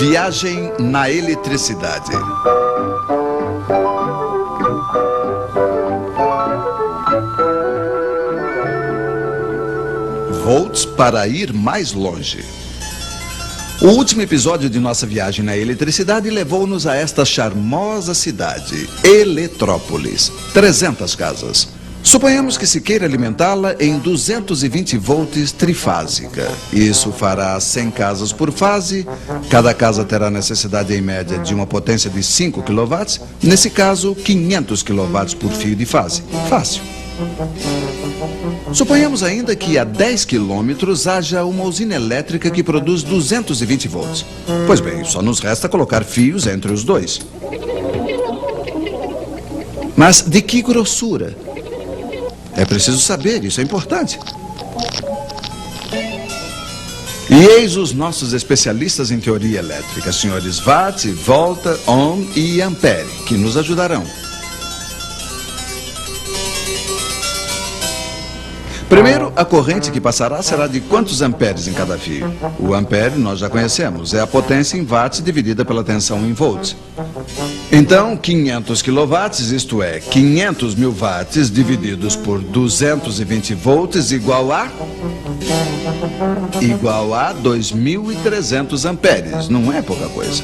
Viagem na eletricidade. Volts para ir mais longe. O último episódio de nossa viagem na eletricidade levou-nos a esta charmosa cidade, Eletrópolis. 300 casas. Suponhamos que se queira alimentá-la em 220 volts trifásica. Isso fará 100 casas por fase. Cada casa terá necessidade em média de uma potência de 5 kW. Nesse caso, 500 kW por fio de fase. Fácil. Suponhamos ainda que a 10 quilômetros haja uma usina elétrica que produz 220 volts. Pois bem, só nos resta colocar fios entre os dois. Mas de que grossura? É preciso saber, isso é importante. E eis os nossos especialistas em teoria elétrica, senhores Watt, Volta, Ohm e Ampere, que nos ajudarão. Primeiro, a corrente que passará será de quantos amperes em cada fio? O ampere nós já conhecemos, é a potência em watts dividida pela tensão em volts. Então, 500 kW, isto é, 500 mil watts divididos por 220 volts igual a 2.300 amperes, não é pouca coisa.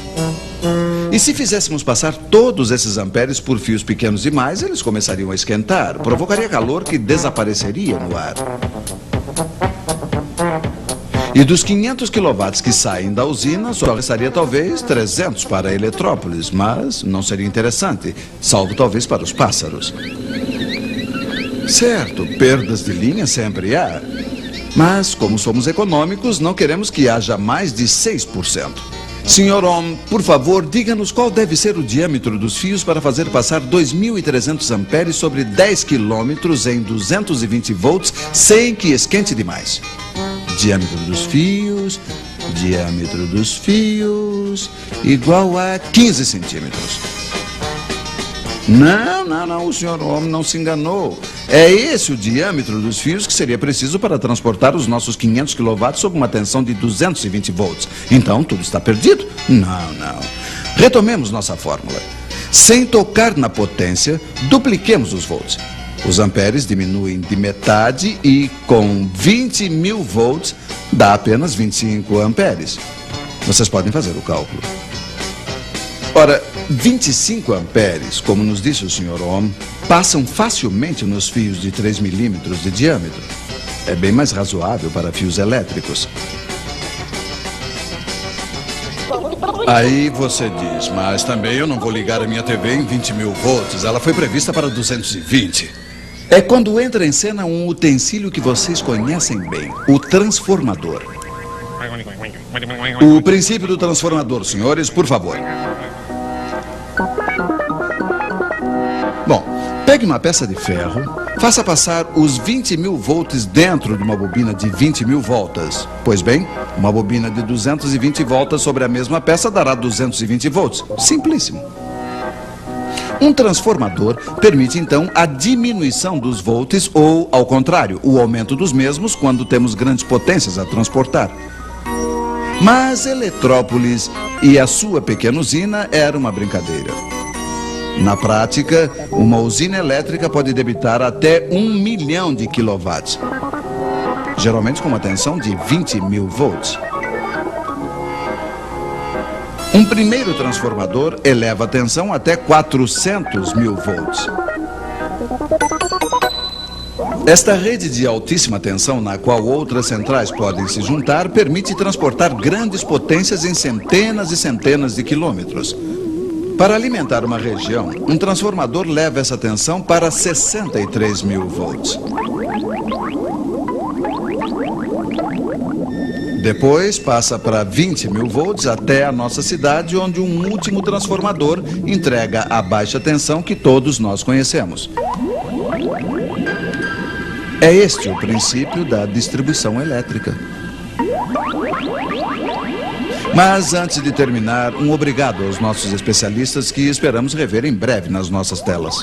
E se fizéssemos passar todos esses amperes por fios pequenos demais, eles começariam a esquentar, provocaria calor que desapareceria no ar. E dos 500 kW que saem da usina, só restaria talvez 300 para Eletrópolis, mas não seria interessante, salvo talvez para os pássaros. Certo, perdas de linha sempre há, mas como somos econômicos, não queremos que haja mais de 6%. Senhor Ohm, por favor, diga-nos qual deve ser o diâmetro dos fios para fazer passar 2.300 amperes sobre 10 quilômetros em 220 volts sem que esquente demais. Diâmetro dos fios, igual a 15 centímetros. Não, o senhor Ohm não se enganou. É esse o diâmetro dos fios que seria preciso para transportar os nossos 500 kW sob uma tensão de 220 volts. Então, tudo está perdido? Não. Retomemos nossa fórmula. Sem tocar na potência, dupliquemos os volts. Os amperes diminuem de metade e, com 20 mil volts, dá apenas 25 amperes. Vocês podem fazer o cálculo. Ora, 25 amperes, como nos disse o Sr. Ohm, passam facilmente nos fios de 3 milímetros de diâmetro. É bem mais razoável para fios elétricos. Aí você diz, mas também eu não vou ligar a minha TV em 20 mil volts. Ela foi prevista para 220. É quando entra em cena um utensílio que vocês conhecem bem, o transformador. O princípio do transformador, senhores, por favor. Bom, pegue uma peça de ferro, faça passar os 20 mil volts dentro de uma bobina de 20 mil voltas. Pois bem, uma bobina de 220 voltas sobre a mesma peça dará 220 volts. Simplíssimo. Um transformador permite, então, a diminuição dos volts ou, ao contrário, o aumento dos mesmos quando temos grandes potências a transportar. Mas Eletrópolis e a sua pequena usina era uma brincadeira. Na prática, uma usina elétrica pode debitar até 1 milhão de quilowatts, geralmente com uma tensão de 20 mil volts. Um primeiro transformador eleva a tensão até 400 mil volts. Esta rede de altíssima tensão, na qual outras centrais podem se juntar, permite transportar grandes potências em centenas e centenas de quilômetros. Para alimentar uma região, um transformador leva essa tensão para 63 mil volts. Depois passa para 20 mil volts até a nossa cidade, onde um último transformador entrega a baixa tensão que todos nós conhecemos. É este o princípio da distribuição elétrica. Mas antes de terminar, um obrigado aos nossos especialistas que esperamos rever em breve nas nossas telas.